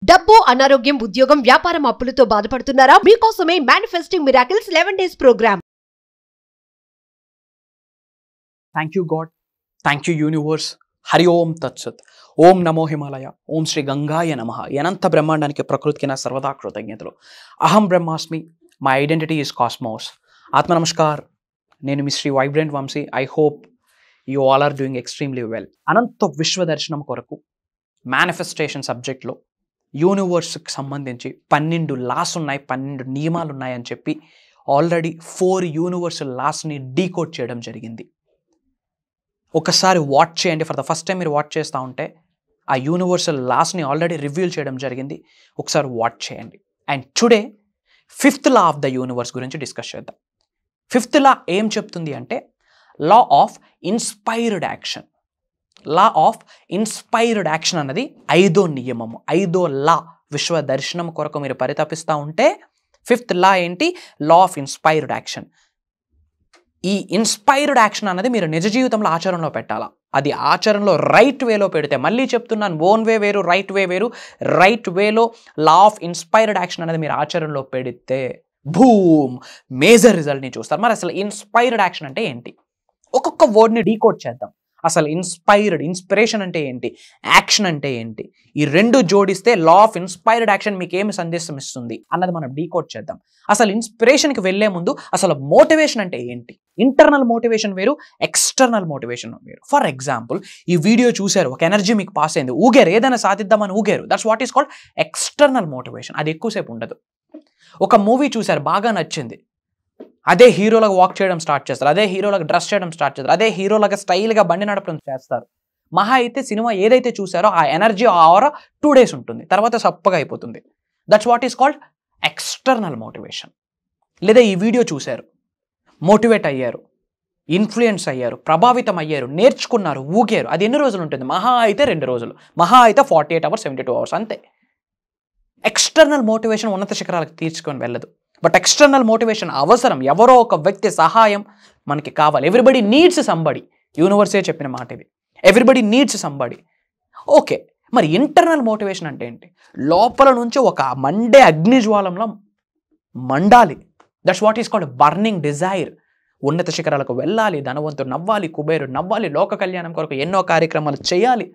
డబ్బు, అనారోగ్యం, ఉద్యోగం, వ్యాపారం అప్పులతో బాధపడుతున్నారా? మీకోసమే manifesting miracles 11 days programme. Thank you God, thank you universe. Hari ఓం తత్సత్. ఓం నమో హిమాలయ, ఓం శ్రీ గంగాయ నమః. అనంత బ్రహ్మాండానికి ప్రకృతికి నా సర్వదా కృతజ్ఞతలు. అహం బ్రహ్మాస్మి, మై ఐడెంటిటీ ఈజ్ కాస్మోస్. ఆత్మ నమస్కార్, నేను మీ Sri vibrant Vamsi. I hope you all are doing extremely well. అనంత విశ్వ దర్శనం కొరకు మేనిఫెస్టేషన్ సబ్జెక్ట్లో యూనివర్స్కి సంబంధించి 12 లాస్ ఉన్నాయి, 12 నియమాలు ఉన్నాయని చెప్పి ఆల్రెడీ 4 యూనివర్సల్ లాస్ని డీకోడ్ చేయడం జరిగింది. ఒకసారి వాచ్ చేయండి. ఫర్ ద ఫస్ట్ టైం మీరు వాచ్ చేస్తూ ఉంటే ఆ యూనివర్సల్ లాస్ని ఆల్రెడీ రివ్యూల్ చేయడం జరిగింది. ఒకసారి వాచ్ చేయండి. And today 5th law of the universe గురించి డిస్కస్ చేద్దాం. 5th లా ఏం చెప్తుంది అంటే లా of inspired action. Law of inspired action అన్నది 5వ నియమము, 5వ లా. విశ్వ దర్శనం కొరకు మీరు పరితపిస్తూ ఉంటే 5th లా ఏంటి? లా ఆఫ్ ఇన్స్పైర్డ్ యాక్షన్. ఈ ఇన్స్పైర్డ్ యాక్షన్ అన్నది మీరు నిజ జీవితంలో ఆచరణలో పెట్టాలా. అది ఆచరణలో రైట్ వేలో పెడితే, మళ్ళీ చెప్తున్నాను, ఓన్ వే వేరు, రైట్ వే వేరు. రైట్ వేలో లా ఆఫ్ ఇన్స్పైర్డ్ యాక్షన్ అనేది మీరు ఆచరణలో పెడితే భూమ్ మేజర్ రిజల్ట్ని చూస్తారు. మరి అసలు ఇన్స్పైర్డ్ యాక్షన్ అంటే ఏంటి? ఒక్కొక్క వర్డ్ని డీకోడ్ చేద్దాం. అసలు ఇన్స్పిరేషన్ అంటే ఏంటి, యాక్షన్ అంటే ఏంటి, ఈ రెండు జోడిస్తే లా ఆఫ్ ఇన్స్పైర్డ్ యాక్షన్ మీకు ఏమి సందేశం ఇస్తుంది అన్నది మనం డీకోడ్ చేద్దాం. అసలు ఇన్స్పిరేషన్కి వెళ్లే ముందు అసలు మోటివేషన్ అంటే ఏంటి? ఇంటర్నల్ మోటివేషన్ వేరు, ఎక్స్టర్నల్ మోటివేషన్ వేరు. ఫర్ ఎగ్జాంపుల్, ఈ వీడియో చూశారు, ఒక ఎనర్జీ మీకు పాస్ అయింది, ఊగారు, ఏదైనా సాధిద్దామని ఊగారు. That's what is called external motivation. అది ఎక్కువసేపు ఉండదు. ఒక మూవీ చూశారు, బాగా నచ్చింది, అదే హీరోలాగా వాక్ చేయడం స్టార్ట్ చేస్తారు, అదే హీరోలాగా డ్రెస్ చేయడం స్టార్ట్ చేస్తారు, అదే హీరోలాగా స్టైల్గా బండి నడపడం చేస్తారు. మహా అయితే సినిమా ఏదైతే చూసారో ఆ ఎనర్జీ, ఆ ఆరా 2 days ఉంటుంది, తర్వాత సప్పగా అయిపోతుంది. That's what is called external motivation. లేదా ఈ వీడియో చూశారు, మోటివేట్ అయ్యారు, ఇన్ఫ్లుయెన్స్ అయ్యారు, ప్రభావితం అయ్యారు, నేర్చుకున్నారు, ఊగారు. అది ఎన్ని రోజులు ఉంటుంది? మహా అయితే 2 రోజులు, మహా అయితే 48 hours, 72 hours అంతే. ఎక్స్టర్నల్ మోటివేషన్ ఉన్నత శిఖరాలకు తీర్చుకొని వెళ్ళదు. బట్ ఎక్స్టర్నల్ మోటివేషన్ అవసరం. ఎవరో ఒక వ్యక్తి సహాయం మనకి కావాలి. Everybody needs somebody. యూనివర్సే చెప్పిన మాట ఇది. Everybody needs somebody. ఓకే, మరి ఇంటర్నల్ మోటివేషన్ అంటే ఏంటి? లోపల నుంచి ఒక మండే అగ్నిజ్వాలంలో మండాలి. That's what is called burning desire. ఉన్నత శిఖరాలకు వెళ్ళాలి, ధనవంతుడు నవ్వాలి, కుబేరుడు నవ్వాలి, లోక కళ్యాణం కొరకు ఎన్నో కార్యక్రమాలు చేయాలి,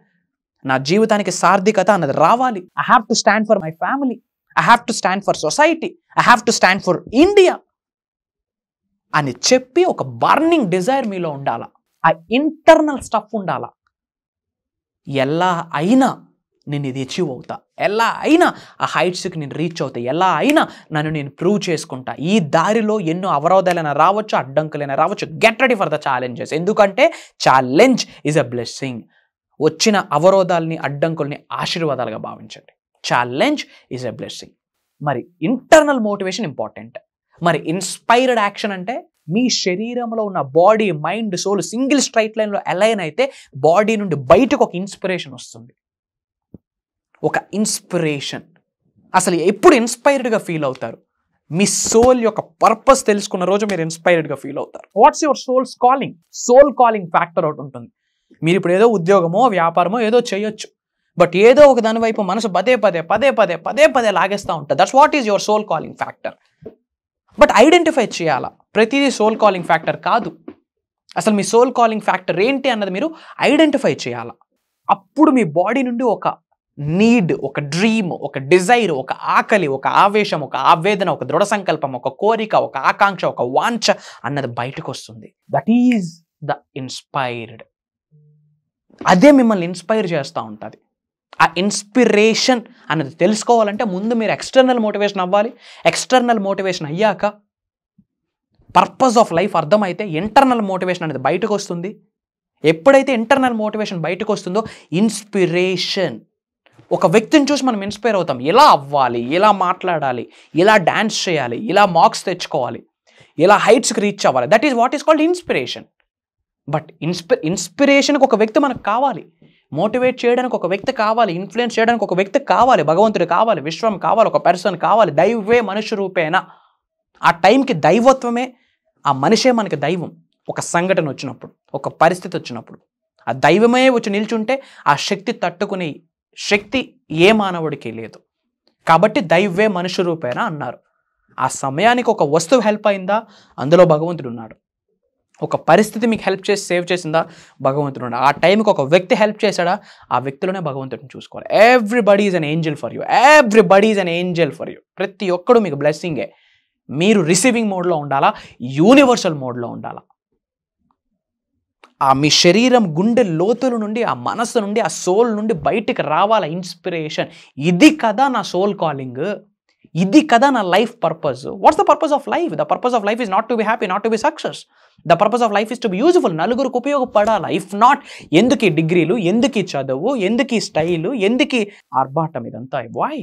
నా జీవితానికి సార్థికత అన్నది రావాలి. I have to stand for my family, I have to stand for society, I have to stand for India అని చెప్పి ఒక బర్నింగ్ డిజైర్ మీలో ఉండాలా. ఆ ఇంటర్నల్ స్టఫ్ ఉండాలా. ఎలా అయినా నేను ఇది అచీవ్ అవుతా, ఎలా అయినా ఆ హైట్స్కి నేను రీచ్ అవుతా, ఎలా అయినా నన్ను నేను ప్రూవ్ చేసుకుంటా. ఈ దారిలో ఎన్నో అవరోధాలైనా రావచ్చు, అడ్డంకులైనా రావచ్చు. Get ready for the challenges. ఎందుకంటే ఛాలెంజ్ ఈజ్ అ బ్లెస్సింగ్. వచ్చిన అవరోధాలని, అడ్డంకుల్ని ఆశీర్వాదాలుగా భావించండి. Challenge is a blessing. మరి ఇంటర్నల్ మోటివేషన్ ఇంపార్టెంట్. మరి ఇన్స్పైర్డ్ యాక్షన్ అంటే మీ శరీరంలో ఉన్న body, mind, soul single straight లైన్లో అలైన్ అయితే బాడీ నుండి బయటకు ఒక ఇన్స్పిరేషన్ వస్తుంది. ఒక ఇన్స్పిరేషన్. అసలు ఎప్పుడు ఇన్స్పైర్డ్గా ఫీల్ అవుతారు? మీ సోల్ యొక్క పర్పస్ తెలుసుకున్న రోజు మీరు ఇన్స్పైర్డ్గా ఫీల్ అవుతారు. What's your soul's calling? Soul calling factor ఒకటి ఉంటుంది. మీరు ఇప్పుడు ఏదో ఉద్యోగమో వ్యాపారమో ఏదో చేయొచ్చు, బట్ ఏదో ఒక దాని వైపు మనసు పదే పదే లాగేస్తూ ఉంటుంది. That's what is your soul calling factor. But identify చేయాలా. ప్రతిదీ సోల్ కాలింగ్ ఫ్యాక్టర్ కాదు. అసలు మీ సోల్ కాలింగ్ ఫ్యాక్టర్ ఏంటి అన్నది మీరు ఐడెంటిఫై చేయాలా. అప్పుడు మీ బాడీ నుండి ఒక నీడ్, ఒక డ్రీమ్, ఒక డిజైర్, ఒక ఆకలి, ఒక ఆవేశం, ఒక ఆవేదన, ఒక దృఢ సంకల్పం, ఒక కోరిక, ఒక ఆకాంక్ష, ఒక వాంఛ అన్నది బయటకు వస్తుంది. That is the inspired. అదే మిమ్మల్ని ఇన్స్పైర్ చేస్తూ ఉంటుంది. ఆ ఇన్స్పిరేషన్ అన్నది తెలుసుకోవాలంటే ముందు మీరు ఎక్స్టర్నల్ మోటివేషన్ అవ్వాలి. ఎక్స్టర్నల్ మోటివేషన్ అయ్యాక పర్పస్ ఆఫ్ లైఫ్ అర్థమైతే ఇంటర్నల్ మోటివేషన్ అనేది బయటకు వస్తుంది. ఎప్పుడైతే ఇంటర్నల్ మోటివేషన్ బయటకు వస్తుందో ఇన్స్పిరేషన్. ఒక వ్యక్తిని చూసి మనం ఇన్స్పైర్ అవుతాం. ఇలా అవ్వాలి, ఇలా మాట్లాడాలి, ఇలా డ్యాన్స్ చేయాలి, ఇలా మార్క్స్ తెచ్చుకోవాలి, ఇలా హైట్స్కి రీచ్ అవ్వాలి. That is what is called inspiration. But ఇన్స్పిరేషన్కి ఒక వ్యక్తి మనకు కావాలి, మోటివేట్ చేయడానికి ఒక వ్యక్తి కావాలి, ఇన్ఫ్లుయెన్స్ చేయడానికి ఒక వ్యక్తి కావాలి, భగవంతుడు కావాలి, విశ్వం కావాలి, ఒక పర్సన్ కావాలి. దైవే మనుష్య రూపేణ. ఆ టైంకి దైవత్వమే, ఆ మనిషే మనకి దైవం. ఒక సంఘటన వచ్చినప్పుడు, ఒక పరిస్థితి వచ్చినప్పుడు ఆ దైవమే వచ్చి నిల్చుంటే ఆ శక్తి తట్టుకునే శక్తి ఏ మానవుడికి లేదు. కాబట్టి దైవే మనుష్య రూపేణ అన్నారు. ఆ సమయానికి ఒక వస్తువు హెల్ప్ అయిందా, అందులో భగవంతుడు ఉన్నాడు. ఒక పరిస్థితి మీకు హెల్ప్ చేసి సేవ్ చేసిందా, భగవంతుడు ఉన్నాడు. ఆ టైంకి ఒక వ్యక్తి హెల్ప్ చేశాడా, ఆ వ్యక్తిలోనే భగవంతుడిని చూసుకోవాలి. Everybody is an angel for you, everybody is an angel for you. ప్రతి ఒక్కడు మీకు బ్లెస్సింగే. మీరు రిసీవింగ్ మోడ్లో ఉండాలా, యూనివర్సల్ మోడ్లో ఉండాలా. ఆ మీ శరీరం గుండె లోతుల నుండి, ఆ మనస్సు నుండి, ఆ సోల్ నుండి బయటికి రావాల ఇన్స్పిరేషన్. ఇది కదా నా సోల్ కాలింగ్, ఇది కదా నా life purpose. What's the purpose of life? The purpose of life is not to be happy, not to be success. The purpose of life is to be useful. నలుగురికి ఉపయోగపడాలా. If not, ఎందుకు ఈ డిగ్రీలు, ఎందుకు ఈ చదువు, ఎందుకు ఈ స్టైలు, ఎందుకు ఆర్భాటం, ఇదంతా వై?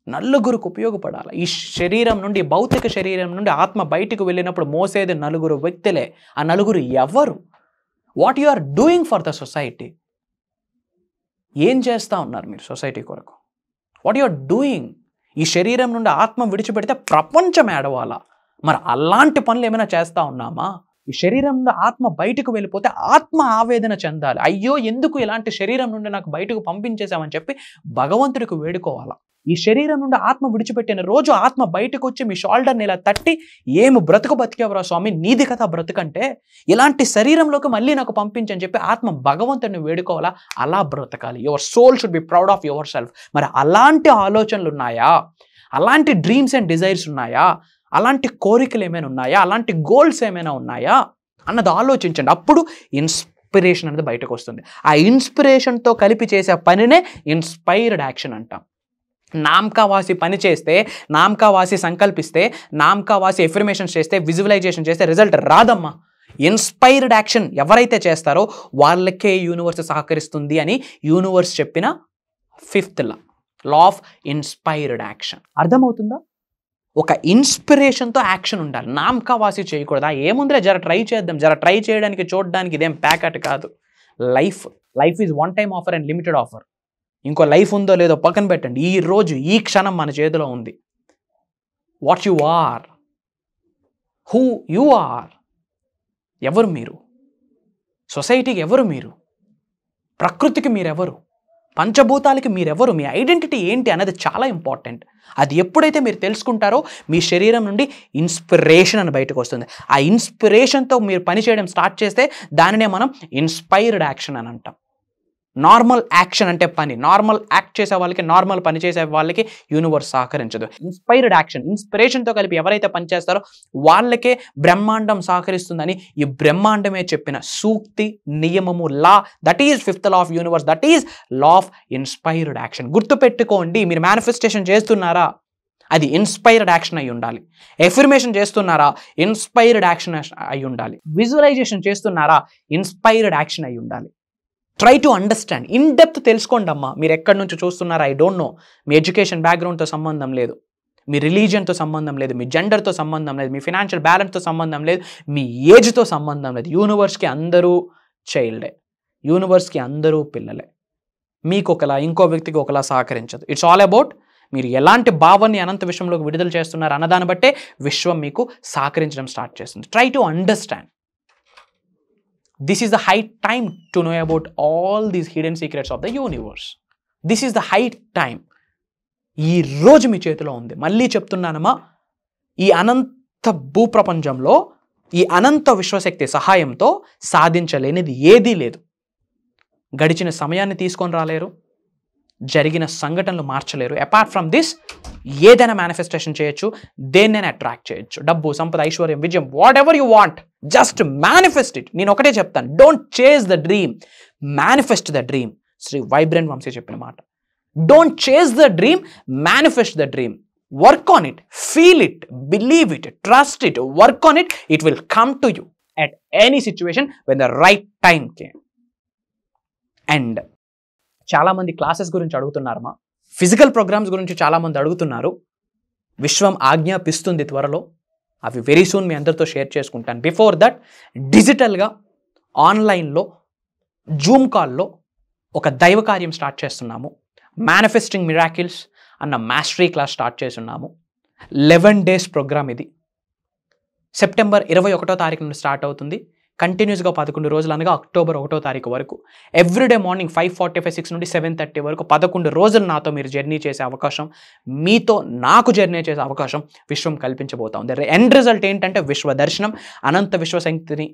నలుగురికి ఉపయోగపడాలి. ఈ శరీరం నుండి, భౌతిక శరీరం నుండి ఆత్మ బయటికి వెళ్ళినప్పుడు మోసేది నలుగురు వ్యక్తులే. ఆ నలుగురు ఎవరు? What you are doing for the society? ఏం చేస్తూ ఉన్నారు మీరు సొసైటీ కొరకు? What you are doing? ఈ శరీరం నుండి ఆత్మ విడిచిపెడితే ప్రపంచం ఏడవాలా. మరి అలాంటి పనులు ఏమైనా చేస్తూ ఉన్నామా? ఈ శరీరం నుండి ఆత్మ బయటకు వెళ్ళిపోతే ఆత్మ ఆవేదన చెందాలి. అయ్యో, ఎందుకు ఇలాంటి శరీరం నుండి నాకు బయటకు పంపించేశామని చెప్పి భగవంతుడికి వేడుకోవాలా. ఈ శరీరం నుండి ఆత్మ విడిచిపెట్టిన రోజు ఆత్మ బయటకు వచ్చి మీ షోల్డర్ని ఇలా తట్టి, ఏమి బ్రతుకు బతికేవరా స్వామి, నీది కదా బ్రతుకంటే, ఇలాంటి శరీరంలోకి మళ్ళీ నాకు పంపించని చెప్పి ఆత్మ భగవంతుడిని వేడుకోవాలా. అలా బ్రతకాలి. Your soul should be proud of yourself. మరి అలాంటి ఆలోచనలు ఉన్నాయా? అలాంటి డ్రీమ్స్ అండ్ డిజైర్స్ ఉన్నాయా? అలాంటి కోరికలు ఏమైనా ఉన్నాయా? అలాంటి గోల్స్ ఏమైనా ఉన్నాయా అన్నది ఆలోచించండి. అప్పుడు ఇన్స్పిరేషన్ అనేది బయటకు వస్తుంది. ఆ ఇన్స్పిరేషన్తో కలిపి చేసే పనినే ఇన్స్పైర్డ్ యాక్షన్ అంటాం. నామకావాసి పని చేస్తే, నామకావాసి సంకల్పిస్తే, నామకావాసి ఎఫర్మేషన్స్ చేస్తే, విజువలైజేషన్ చేస్తే రిజల్ట్ రాదమ్మా. ఇన్స్పైర్డ్ యాక్షన్ ఎవరైతే చేస్తారో వాళ్ళకే యూనివర్స్ సహకరిస్తుంది అని యూనివర్స్ చెప్పిన 5th law of inspired action. అర్థమవుతుందా? ఒక ఇన్స్పిరేషన్తో యాక్షన్ ఉండాలి. నామకావాసి చేయకూడదు. ఏముందిలే, జర ట్రై చేద్దాం, జర ట్రై చేయడానికి చూడడానికి ఇదేం ప్యాకెట్ కాదు. Life is one time offer and limited offer. ఇంకో లైఫ్ ఉందో లేదో పక్కన పెట్టండి. ఈ రోజు, ఈ క్షణం మన చేతిలో ఉంది. What you are, who you are, ఎవరు మీరు, సొసైటీకి ఎవరు మీరు, ప్రకృతికి మీరెవరు, పంచభూతాలకి మీరెవరు, మీ ఐడెంటిటీ ఏంటి అనేది చాలా ఇంపార్టెంట్. అది ఎప్పుడైతే మీరు తెలుసుకుంటారో మీ శరీరం నుండి ఇన్స్పిరేషన్ అని బయటకు వస్తుంది. ఆ ఇన్స్పిరేషన్తో మీరు పని చేయడం స్టార్ట్ చేస్తే దానినే మనం ఇన్స్పైర్డ్ యాక్షన్ అని అంటాం. నార్మల్ యాక్షన్ అంటే పని. నార్మల్ యాక్ట్ చేసే వాళ్ళకి, నార్మల్ పని చేసే వాళ్ళకి యూనివర్స్ సహకరించదు. ఇన్స్పైర్డ్ యాక్షన్, ఇన్స్పిరేషన్తో కలిపి ఎవరైతే పనిచేస్తారో వాళ్ళకే బ్రహ్మాండం సహకరిస్తుందని ఈ బ్రహ్మాండమే చెప్పిన సూక్తి, నియమము, law, that is 5th law of universe, that is law of inspired action. గుర్తుపెట్టుకోండి. మీరు మేనిఫెస్టేషన్ చేస్తున్నారా, అది ఇన్స్పైర్డ్ యాక్షన్ అయి ఉండాలి. ఎఫర్మేషన్ చేస్తున్నారా, ఇన్స్పైర్డ్ యాక్షన్ అయి ఉండాలి. విజువలైజేషన్ చేస్తున్నారా, ఇన్స్పైర్డ్ యాక్షన్ అయి ఉండాలి. Try to understand, in depth తెలుసుకోండి అమ్మా. మీరు ఎక్కడి నుంచి చూస్తున్నారా, ఐ డోంట్ నో. మీ ఎడ్యుకేషన్ బ్యాక్గ్రౌండ్తో సంబంధం లేదు, మీ రిలీజియన్తో సంబంధం లేదు, మీ జెండర్తో సంబంధం లేదు, మీ ఫినాన్షియల్ బ్యాలెన్స్తో సంబంధం లేదు, మీ ఏజ్తో సంబంధం లేదు. యూనివర్స్కి అందరూ చైల్డే, యూనివర్స్కి అందరూ పిల్లలే. మీకు ఒకలా, ఇంకో వ్యక్తికి ఒకలా సహకరించదు. ఇట్స్ ఆల్ అబౌట్ మీరు ఎలాంటి భావాన్ని అనంత విశ్వంలోకి విడుదల చేస్తున్నారు అన్నదాన్ని బట్టే విశ్వం మీకు సహకరించడం స్టార్ట్ చేస్తుంది. Try to understand. This is the high time to know about all these hidden secrets of the universe. This is the high time. ఈ రోజు మీ చేతిలో ఉంది. మళ్ళీ చెప్తున్నానమ్మా, ఈ అనంత భూప్రపంచంలో ఈ అనంత విశ్వశక్తి సహాయంతో సాధించలేనిది ఏదీ లేదు. గడిచిన సమయాన్ని తీసుకొని రాలేరు, జరిగిన సంఘటనలు మార్చలేరు. అపార్ట్ ఫ్రమ్ దిస్ ఏదైనా మేనిఫెస్టేషన్ చేయొచ్చు, దేన్నైనా అట్రాక్ట్ చేయొచ్చు. డబ్బు, సంపద, ఐశ్వర్యం, విజయం, whatever you want, just manifest it. నేను ఒకటే చెప్తాను, don't chase the dream, manifest the dream. Shri vibrant Vamshi చెప్పిన మాట. Don't chase the dream, manifest the dream. Work on it, feel it, believe it, trust it, work on it. It will come to you at any situation when the right time came. And చాలామంది classes గురించి అడుగుతున్నారమ్మా, physical programmes గురించి చాలామంది అడుగుతున్నారు. విశ్వం ఆజ్ఞాపిస్తుంది త్వరలో, అవి very soon మీ అందరితో share చేసుకుంటాను. Before that డిజిటల్గా ఆన్లైన్లో జూమ్ కాల్లో ఒక దైవ కార్యం స్టార్ట్ చేస్తున్నాము. మేనిఫెస్టింగ్ మిరాకిల్స్ అన్న మాస్టరీ క్లాస్ స్టార్ట్ చేస్తున్నాము. 11 days ప్రోగ్రామ్ ఇది. సెప్టెంబర్ 21వ తారీఖు నుండి స్టార్ట్ అవుతుంది. కంటిన్యూస్గా 11 రోజులు అనగా అక్టోబర్ 1వ తారీఖు వరకు ఎవ్రీడే మార్నింగ్ 5:45 6 నుండి 7:30 వరకు 11 రోజులు నాతో మీరు జర్నీ చేసే అవకాశం, మీతో నాకు జర్నీ చేసే అవకాశం విశ్వం కల్పించబోతా ఉంది. ఎండ్ రిజల్ట్ ఏంటంటే విశ్వ దర్శనం, అనంత విశ్వశక్తిని,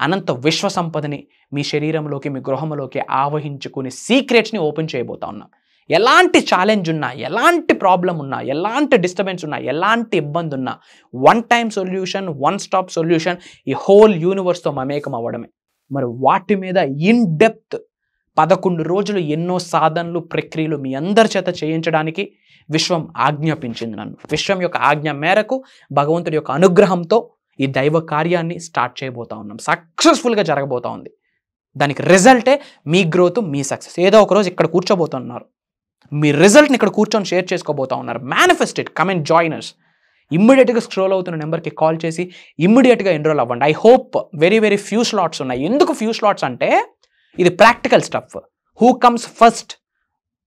అనంత విశ్వ సంపదని మీ శరీరంలోకి, మీ గృహంలోకి ఆవహించుకునే సీక్రెట్స్ని ఓపెన్ చేయబోతా ఉన్నాం. ఎలాంటి ఛాలెంజ్ ఉన్నా, ఎలాంటి ప్రాబ్లం ఉన్నా, ఎలాంటి డిస్టర్బెన్స్ ఉన్నా, ఎలాంటి ఇబ్బంది ఉన్నా, one time solution, one stop solution ఈ హోల్ యూనివర్స్తో మమేకం అవ్వడమే. మరి వాటి మీద ఇన్ డెప్త్ 11 రోజులు ఎన్నో సాధనలు, ప్రక్రియలు మీ అందరి చేత చేయించడానికి విశ్వం ఆజ్ఞాపించింది నన్ను. విశ్వం యొక్క ఆజ్ఞ మేరకు, భగవంతుడి యొక్క అనుగ్రహంతో ఈ దైవ కార్యాన్ని స్టార్ట్ చేయబోతా ఉన్నాం. సక్సెస్ఫుల్గా జరగబోతా ఉంది. దానికి రిజల్టే మీ గ్రోత్, మీ సక్సెస్. ఏదో ఒక రోజు ఇక్కడ కూర్చోబోతున్నారు, మీ రిజల్ట్ని ఇక్కడ కూర్చొని షేర్ చేసుకోబోతా ఉన్నారు. Manifest it, come and join us. ఇమ్మీడియట్గా స్క్రోల్ అవుతున్న నెంబర్కి కాల్ చేసి ఇమ్మీడియట్గా ఎన్రోల్ అవ్వండి. I hope very few slots ఉన్నాయి. ఎందుకు ఫ్యూ స్లాట్స్ అంటే ఇది practical stuff. Who comes first,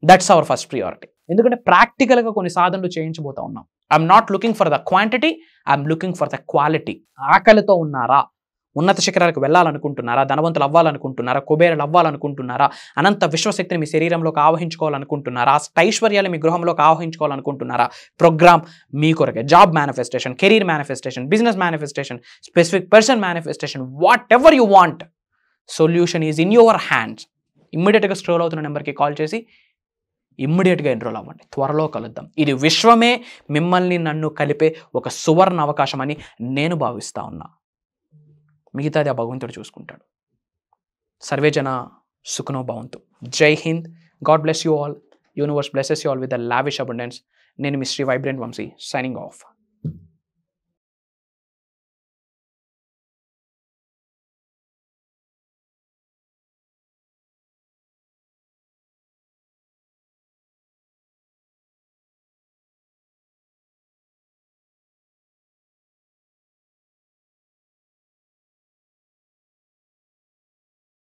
that's our first priority. ఎందుకంటే ప్రాక్టికల్గా కొన్ని సాధనలు చేయించబోతా ఉన్నాం. I'm not looking for the quantity, I'm looking for the quality. ఆకలితో ఉన్నారా? ఉన్నత శిఖరాలకు వెళ్ళాలనుకుంటున్నారా? ధనవంతులు అవ్వాలనుకుంటున్నారా? కుబేరులు అవ్వాలనుకుంటున్నారా? అనంత విశ్వశక్తిని మీ శరీరంలోకి ఆవహించుకోవాలనుకుంటున్నారా? ఐశ్వర్యాలు మీ గృహంలోకి ఆవహించుకోవాలనుకుంటున్నారా? ప్రోగ్రామ్ మీ కొరకే. Job manifestation, career manifestation, business manifestation, specific person manifestation, what ever you want, solution is in your hands. ఇమ్మీడియట్గా స్క్రోల్ అవుతున్న నెంబర్కి కాల్ చేసి ఇమ్మీడియట్గా ఎన్రోల్ అవ్వండి. త్వరలో కలుద్దాం. ఇది విశ్వమే మిమ్మల్ని నన్ను కలిపే ఒక సువర్ణ అవకాశం అని నేను భావిస్తా ఉన్నా. మిగతాది ఆ భగవంతుడు చూసుకుంటాడు. సర్వేజన సుఖనో భవంతు. జై హింద్. God bless you all. Universe blesses you all with the lavish abundance. నేను మీ Sri vibrant Vamsi, signing of.